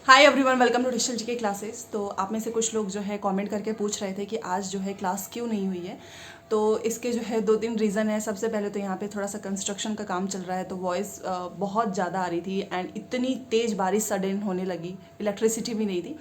Hi everyone, welcome to digital GK classes. तो आप में से कुछ लोग जो है कमेंट करके पूछ रहे थे कि आज जो है क्लास क्यों नहीं हुई है। तो इसके जो है 2-3 रीज़न है। सबसे पहले तो यहाँ पे थोड़ा सा कंस्ट्रक्शन का काम चल रहा है, तो वॉइस बहुत ज़्यादा आ रही थी एंड इतनी तेज़ बारिश सडन होने लगी, इलेक्ट्रिसिटी भी नहीं थी,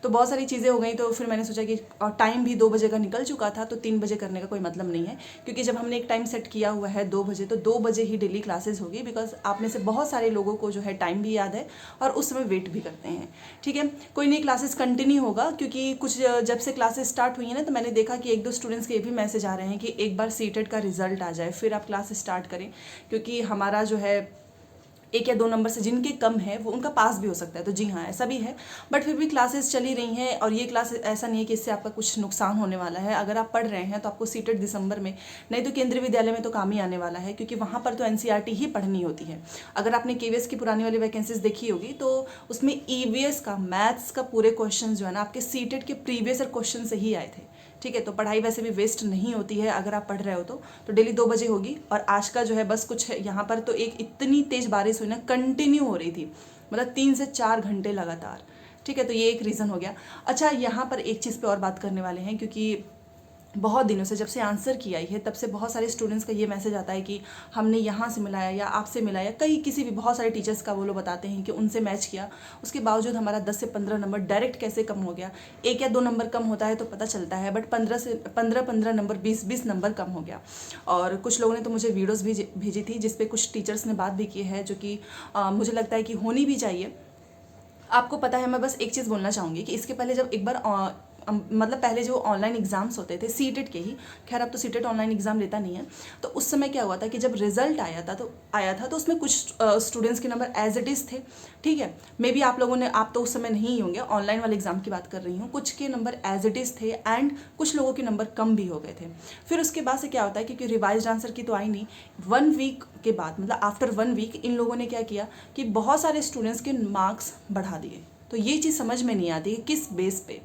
तो बहुत सारी चीज़ें हो गई। तो फिर मैंने सोचा कि टाइम भी 2 बजे का निकल चुका था, तो 3 बजे करने का कोई मतलब नहीं है, क्योंकि जब हमने एक टाइम सेट किया हुआ है 2 बजे, तो 2 बजे ही डेली क्लासेस होगी। बिकॉज आप में से बहुत सारे लोगों को जो है टाइम भी याद है और उस समय वेट भी करते हैं। ठीक है, कोई नहीं, क्लासेस कंटिन्यू होगा, क्योंकि कुछ जब से क्लासेस स्टार्ट हुई है ना, तो मैंने देखा कि 1-2 स्टूडेंट्स के ये भी मैसेज आ रहे हैं कि एक बार सीटेट का रिजल्ट आ जाए फिर आप क्लास स्टार्ट करें, क्योंकि हमारा जो है 1 या 2 नंबर से जिनके कम है वो उनका पास भी हो सकता है। तो जी हाँ, ऐसा भी है, बट फिर भी क्लासेस चली रही हैं। और ये क्लास ऐसा नहीं है कि इससे आपका कुछ नुकसान होने वाला है। अगर आप पढ़ रहे हैं तो आपको सीटेट दिसंबर में, नहीं तो केंद्रीय विद्यालय में तो काम ही आने वाला है, क्योंकि वहाँ पर तो एनसीईआरटी ही पढ़नी होती है। अगर आपने केवीएस की पुरानी वाली वैकेंसीज देखी होगी, तो उसमें ईवीएस का, मैथ्स का पूरे क्वेश्चन जो है ना, आपके सीटेट के प्रीवियस क्वेश्चन से ही आए थे। ठीक है, तो पढ़ाई वैसे भी वेस्ट नहीं होती है अगर आप पढ़ रहे हो तो डेली 2 बजे होगी। और आज का जो है बस कुछ है, यहाँ पर तो एक इतनी तेज बारिश हुई ना, कंटिन्यू हो रही थी, मतलब 3 से 4 घंटे लगातार। ठीक है, तो ये एक रीज़न हो गया। अच्छा, यहाँ पर एक चीज़ पे और बात करने वाले हैं, क्योंकि बहुत दिनों से, जब से आंसर की आई है तब से बहुत सारे स्टूडेंट्स का ये मैसेज आता है कि हमने यहाँ से मिलाया या आपसे मिलाया, कहीं किसी भी, बहुत सारे टीचर्स का वो लोग बताते हैं कि उनसे मैच किया, उसके बावजूद हमारा 10 से 15 नंबर डायरेक्ट कैसे कम हो गया। 1 या 2 नंबर कम होता है तो पता चलता है, बट 15 नंबर, 20 नंबर कम हो गया। और कुछ लोगों ने तो मुझे वीडियोज़ भी भेजी थी जिसपे कुछ टीचर्स ने बात भी की है, जो कि मुझे लगता है कि होनी भी चाहिए। आपको पता है, मैं बस एक चीज़ बोलना चाहूँगी कि इसके पहले जब एक बार मतलब पहले जो ऑनलाइन एग्ज़ाम्स होते थे सीटेट के ही, खैर अब तो सीटेट ऑनलाइन एग्ज़ाम लेता नहीं है, तो उस समय क्या हुआ था कि जब रिजल्ट आया था तो उसमें कुछ स्टूडेंट्स के नंबर एज इट इज़ थे। ठीक है, मे बी आप लोगों ने, आप तो उस समय नहीं होंगे, ऑनलाइन वाले एग्ज़ाम की बात कर रही हूँ, कुछ के नंबर एज इट इज़ थे एंड कुछ लोगों के नंबर कम भी हो गए थे। फिर उसके बाद से क्या होता है, क्योंकि रिवाइज आंसर की तो आई नहीं, 1 वीक के बाद, मतलब आफ्टर 1 वीक इन लोगों ने क्या किया कि बहुत सारे स्टूडेंट्स के मार्क्स बढ़ा दिए। तो ये चीज़ समझ में नहीं आती कि किस बेस पे,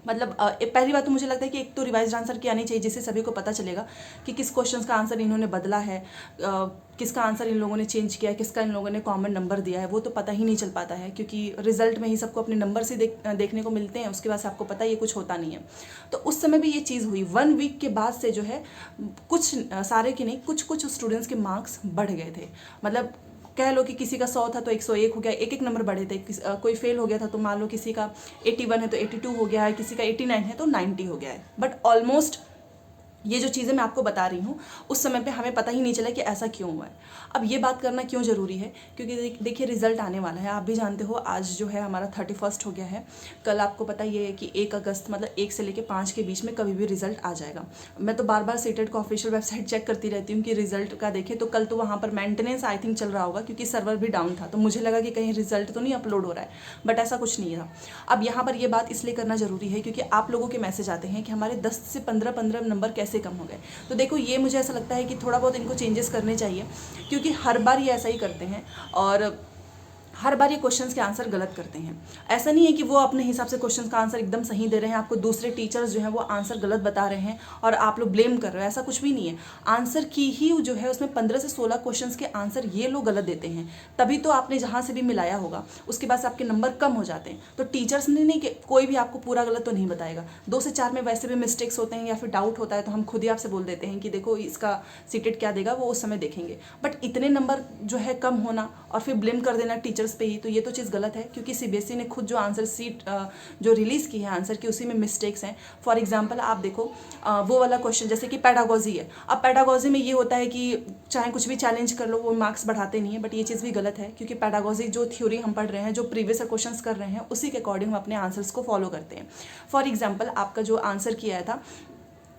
मतलब पहली बात तो मुझे लगता है कि एक तो रिवाइज आंसर की आनी चाहिए, जिससे सभी को पता चलेगा कि किस क्वेश्चंस का आंसर इन्होंने बदला है, किसका आंसर इन लोगों ने चेंज किया है, किसका इन लोगों ने कॉमन नंबर दिया है, वो तो पता ही नहीं चल पाता है, क्योंकि रिजल्ट में ही सबको अपने नंबर से देखने को मिलते हैं। उसके बाद से आपको पता है ये कुछ होता नहीं है। तो उस समय भी ये चीज़ हुई, 1 वीक के बाद से जो है कुछ, सारे के नहीं, कुछ स्टूडेंट्स के मार्क्स बढ़ गए थे। मतलब कह लो कि किसी का 100 था तो 101 हो गया, एक नंबर बढ़े थे। कोई फेल हो गया था तो मान लो किसी का 81 है तो 82 हो गया है, किसी का 89 है तो 90 हो गया है। बट ऑलमोस्ट ये जो चीज़ें मैं आपको बता रही हूँ, उस समय पे हमें पता ही नहीं चला कि ऐसा क्यों हुआ है। अब ये बात करना क्यों ज़रूरी है, क्योंकि देखिए रिजल्ट आने वाला है, आप भी जानते हो, आज जो है हमारा 31 हो गया है। कल आपको पता ही है कि 1 अगस्त, मतलब 1 से लेकर 5 के बीच में कभी भी रिजल्ट आ जाएगा। मैं तो बार बार सीटेट का ऑफिशियल वेबसाइट चेक करती रहती हूँ कि रिजल्ट का देखें, तो कल तो वहाँ पर मेंटेनेंस आई थिंक चल रहा होगा, क्योंकि सर्वर भी डाउन था, तो मुझे लगा कि कहीं रिजल्ट तो नहीं अपलोड हो रहा है, बट ऐसा कुछ नहीं था। अब यहाँ पर ये बात इसलिए करना ज़रूरी है क्योंकि आप लोगों के मैसेज आते हैं कि हमारे 10 से 15 नंबर कैसे कम हो गए। तो देखो, ये मुझे ऐसा लगता है कि थोड़ा बहुत इनको चेंजेस करने चाहिए, क्योंकि हर बार ये ऐसा ही करते हैं और हर बार ये क्वेश्चंस के आंसर गलत करते हैं। ऐसा नहीं है कि वो अपने हिसाब से क्वेश्चंस का आंसर एकदम सही दे रहे हैं, आपको दूसरे टीचर्स जो हैं वो आंसर गलत बता रहे हैं और आप लोग ब्लेम कर रहे हो, ऐसा कुछ भी नहीं है। आंसर की ही जो है उसमें 15 से 16 क्वेश्चंस के आंसर ये लोग गलत देते हैं, तभी तो आपने जहाँ से भी मिलाया होगा उसके बाद से आपके नंबर कम हो जाते हैं। तो टीचर्स ने नहीं, कि कोई भी आपको पूरा गलत तो नहीं बताएगा, 2 से 4 में वैसे भी मिस्टेक्स होते हैं या फिर डाउट होता है, तो हम खुद ही आपसे बोल देते हैं कि देखो इसका सीटेट क्या देगा, वो उस समय देखेंगे। बट इतने नंबर जो है कम होना और फिर ब्लेम कर देना टीचर्स पे ही, तो ये तो चीज़ गलत है, क्योंकि सीबीएसई ने खुद जो आंसर सीट जो रिलीज़ की है आंसर की, उसी में मिस्टेक्स हैं। फॉर एग्जांपल आप देखो, वो वाला क्वेश्चन जैसे कि पेडागोजी है, अब पेडागोजी में ये होता है कि चाहे कुछ भी चैलेंज कर लो वो मार्क्स बढ़ाते नहीं है, बट ये चीज़ भी गलत है, क्योंकि पेडागोजी जो थ्योरी हम पढ़ रहे हैं, जो प्रीवियस क्वेश्चन कर रहे हैं, उसी के अकॉर्डिंग हम अपने आंसर्स को फॉलो करते हैं। फॉर एग्जाम्पल आपका जो आंसर किया था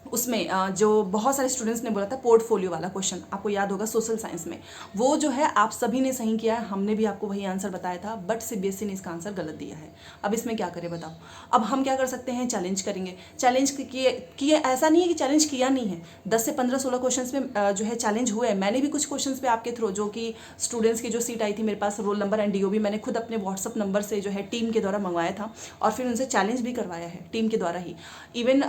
उसमें जो बहुत सारे स्टूडेंट्स ने बोला था पोर्टफोलियो वाला क्वेश्चन, आपको याद होगा सोशल साइंस में, वो जो है आप सभी ने सही किया है, हमने भी आपको वही आंसर बताया था, बट सीबीएसई ने इसका आंसर गलत दिया है। अब इसमें क्या करें बताओ। अब हम क्या कर सकते हैं, चैलेंज करेंगे। चैलेंज किए ऐसा नहीं है कि चैलेंज किया नहीं है, 10 से 15-16 क्वेश्चन में जो है चैलेंज हुए हैं। मैंने भी कुछ क्वेश्चन पे आपके थ्रू, जो कि स्टूडेंट्स की जो सीट आई थी मेरे पास, रोल नंबर एंड डीओबी, मैंने खुद अपने व्हाट्सअप नंबर से जो है टीम के द्वारा मंगवाया था और फिर उनसे चैलेंज भी करवाया है टीम के द्वारा ही। इवन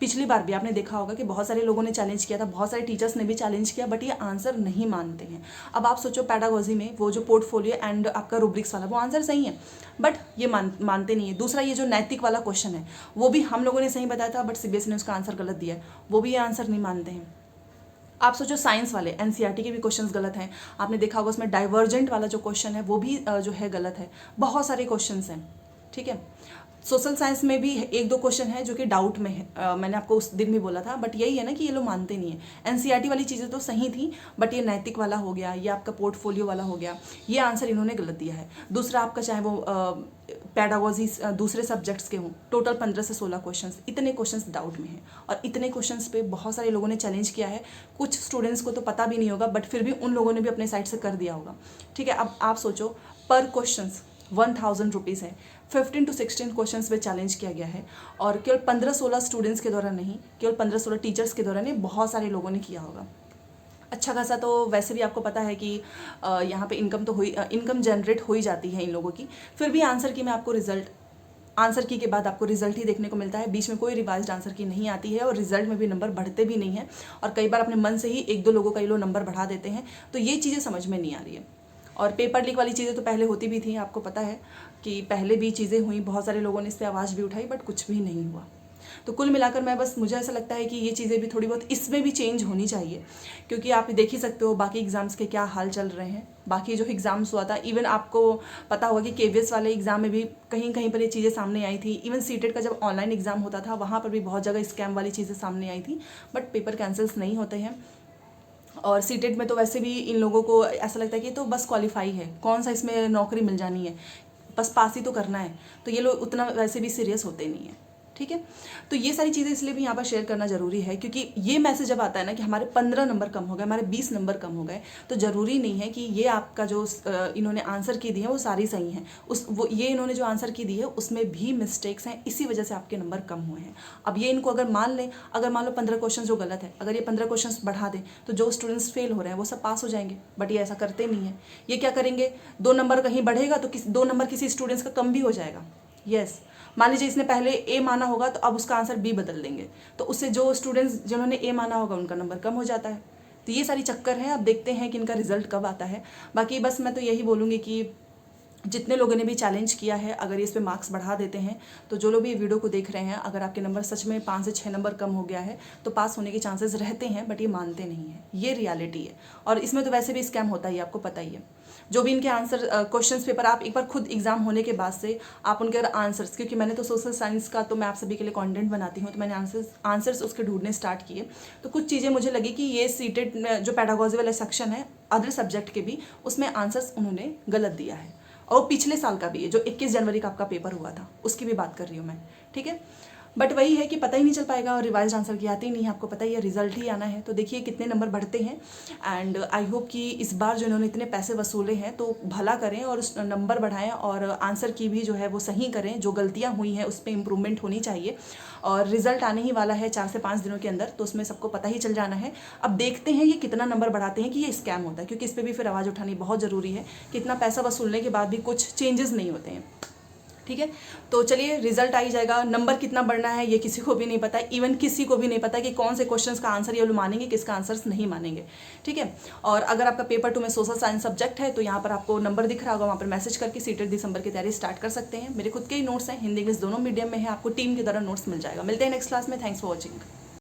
पिछली बार भी आपने देखा होगा कि बहुत सारे लोगों ने चैलेंज किया था, बहुत सारे टीचर्स ने भी चैलेंज किया, बट ये आंसर नहीं मानते हैं। अब आप सोचो पेडागोजी में वो जो पोर्टफोलियो एंड आपका रूब्रिक्स वाला वो आंसर सही है, बट ये मानते नहीं है। दूसरा ये जो नैतिक वाला क्वेश्चन है वो भी हम लोगों ने सही बताया था, बट सीबीएसई ने उसका आंसर गलत दिया है, वो भी ये आंसर नहीं मानते हैं। आप सोचो साइंस वाले एनसीईआरटी के भी क्वेश्चंस गलत हैं, आपने देखा होगा उसमें डाइवर्जेंट वाला जो क्वेश्चन है वो भी जो है गलत है, बहुत सारे क्वेश्चंस हैं, ठीक है। सोशल साइंस में भी एक दो क्वेश्चन है जो कि डाउट में है, मैंने आपको उस दिन भी बोला था, बट यही है ना कि ये लोग मानते नहीं है। एनसीईआरटी वाली चीज़ें तो सही थी, बट ये नैतिक वाला हो गया, ये आपका पोर्टफोलियो वाला हो गया, ये आंसर इन्होंने गलत दिया है। दूसरा आपका चाहे वो पेडागोजी दूसरे सब्जेक्ट्स के हों, टोटल 15 से 16 क्वेश्चंस, इतने क्वेश्चंस डाउट में हैं, और इतने क्वेश्चंस पे बहुत सारे लोगों ने चैलेंज किया है। कुछ स्टूडेंट्स को तो पता भी नहीं होगा, बट फिर भी उन लोगों ने भी अपने साइड से कर दिया होगा, ठीक है। अब आप सोचो पर क्वेश्चन 1000 रुपीज़ है, 15 to 16 क्वेश्चन पे चैलेंज किया गया है, और केवल 15-16 स्टूडेंट्स के द्वारा नहीं, केवल 15-16 टीचर्स के द्वारा नहीं, बहुत सारे लोगों ने किया होगा। अच्छा खासा तो वैसे भी आपको पता है कि यहाँ पे इनकम जनरेट हो ही जाती है इन लोगों की, फिर भी आंसर की मैं आपको आंसर की के बाद आपको रिजल्ट ही देखने को मिलता है, बीच में कोई रिवाइज्ड आंसर की नहीं आती है, और रिजल्ट में भी नंबर बढ़ते भी नहीं हैं, और कई बार अपने मन से ही 1-2 लोगों का ये लोग नंबर बढ़ा देते हैं। तो ये चीज़ें समझ में नहीं आ रही है। और पेपर लीक वाली चीज़ें तो पहले होती भी थी, आपको पता है कि पहले भी चीज़ें हुई, बहुत सारे लोगों ने इस पर आवाज़ भी उठाई, बट कुछ भी नहीं हुआ। तो कुल मिलाकर मुझे ऐसा लगता है कि ये चीज़ें भी थोड़ी बहुत इसमें भी चेंज होनी चाहिए, क्योंकि आप देख ही सकते हो बाकी एग्ज़ाम्स के क्या हाल चल रहे हैं। बाकी जो एग्ज़ाम्स हुआ था, इवन आपको पता होगा कि केवीएस वाले एग्ज़ाम में भी कहीं कहीं पर ये चीज़ें सामने आई थी। इवन सीटेट का जब ऑनलाइन एग्ज़ाम होता था वहाँ पर भी बहुत जगह स्कैम वाली चीज़ें सामने आई थी, बट पेपर कैंसिल्स नहीं होते हैं। और सीटेट में तो वैसे भी इन लोगों को ऐसा लगता है कि तो बस क्वालिफाई है, कौन सा इसमें नौकरी मिल जानी है, बस पास ही तो करना है, तो ये लोग उतना वैसे भी सीरियस होते नहीं हैं, ठीक है। तो ये सारी चीज़ें इसलिए भी यहाँ पर शेयर करना जरूरी है, क्योंकि ये मैसेज जब आता है ना कि हमारे 15 नंबर कम हो गए, हमारे 20 नंबर कम हो गए, तो ज़रूरी नहीं है कि ये आपका जो इन्होंने आंसर की दी है वो सारी सही हैं। ये इन्होंने जो आंसर की दी है उसमें भी मिस्टेक्स हैं, इसी वजह से आपके नंबर कम हुए हैं। अब ये इनको अगर मान लें, अगर मान लो 15 क्वेश्चन जो गलत है, अगर ये 15 क्वेश्चन बढ़ा दें तो जो स्टूडेंट्स फेल हो रहे हैं वो सब पास हो जाएंगे, बट ये ऐसा करते नहीं है। ये क्या करेंगे, 2 नंबर कहीं बढ़ेगा तो 2 नंबर किसी स्टूडेंट्स का कम भी हो जाएगा। यस, मान लीजिए इसने पहले ए माना होगा तो अब उसका आंसर बी बदल देंगे, तो उससे जो स्टूडेंट्स जिन्होंने ए माना होगा उनका नंबर कम हो जाता है। तो ये सारी चक्कर है। अब देखते हैं कि इनका रिजल्ट कब आता है। बाकी बस मैं तो यही बोलूँगी कि जितने लोगों ने भी चैलेंज किया है, अगर ये इस पे मार्क्स बढ़ा देते हैं, तो जो लोग भी वीडियो को देख रहे हैं, अगर आपके नंबर सच में 5 से 6 नंबर कम हो गया है तो पास होने के चांसेस रहते हैं, बट ये मानते नहीं है, ये रियलिटी है। और इसमें तो वैसे भी स्कैम होता ही है, आपको पता ही है। जो भी इनके आंसर क्वेश्चंस पेपर आप एक बार खुद एग्जाम होने के बाद से आप उनके आंसर्स, क्योंकि मैंने तो सोशल साइंस का तो मैं आप सभी के लिए कंटेंट बनाती हूँ, तो मैंने आंसर्स उसके ढूंढने स्टार्ट किए, तो कुछ चीज़ें मुझे लगी कि ये सीटेड जो पेडागोजी वाला सेक्शन है अदर सब्जेक्ट के भी, उसमें आंसर्स उन्होंने गलत दिया है। और पिछले साल का भी है, जो 21 जनवरी का आपका पेपर हुआ था, उसकी भी बात कर रही हूँ मैं, ठीक है। बट वही है कि पता ही नहीं चल पाएगा, और रिवाइज आंसर की आती ही नहीं है, आपको पता ही है, रिजल्ट ही आना है। तो देखिए कितने नंबर बढ़ते हैं, एंड आई होप कि इस बार जो इन्होंने इतने पैसे वसूले हैं तो भला करें और उस नंबर बढ़ाएं, और आंसर की भी जो है वो सही करें, जो गलतियाँ हुई हैं उस पर इम्प्रूवमेंट होनी चाहिए। और रिजल्ट आने ही वाला है 4 से 5 दिनों के अंदर, तो उसमें सबको पता ही चल जाना है। अब देखते हैं ये कितना नंबर बढ़ाते हैं कि ये स्कैम होता है, क्योंकि इस पर भी फिर आवाज़ उठानी बहुत ज़रूरी है कि इतना पैसा वसूलने के बाद भी कुछ चेंजेस नहीं होते हैं, ठीक है। तो चलिए रिजल्ट आ ही जाएगा, नंबर कितना बढ़ना है ये किसी को भी नहीं पता है, इवन किसी को भी नहीं पता कि कौन से क्वेश्चंस का आंसर ये लोग मानेंगे, किसका आंसर्स नहीं मानेंगे, ठीक है। और अगर आपका पेपर 2 में सोशल साइंस सब्जेक्ट है तो यहाँ पर आपको नंबर दिख रहा होगा, वहाँ पर मैसेज करके सीटेड दिसंबर की तैयारी स्टार्ट कर सकते हैं। मेरे खुद के ही नोट्स हैं, हिंदी इंग्लिश दोनों मीडियम में है, आपको टीम के द्वारा नोट्स मिल जाएगा। मिलते हैं नेक्स्ट क्लास में, थैंक्स फॉर वॉचिंग।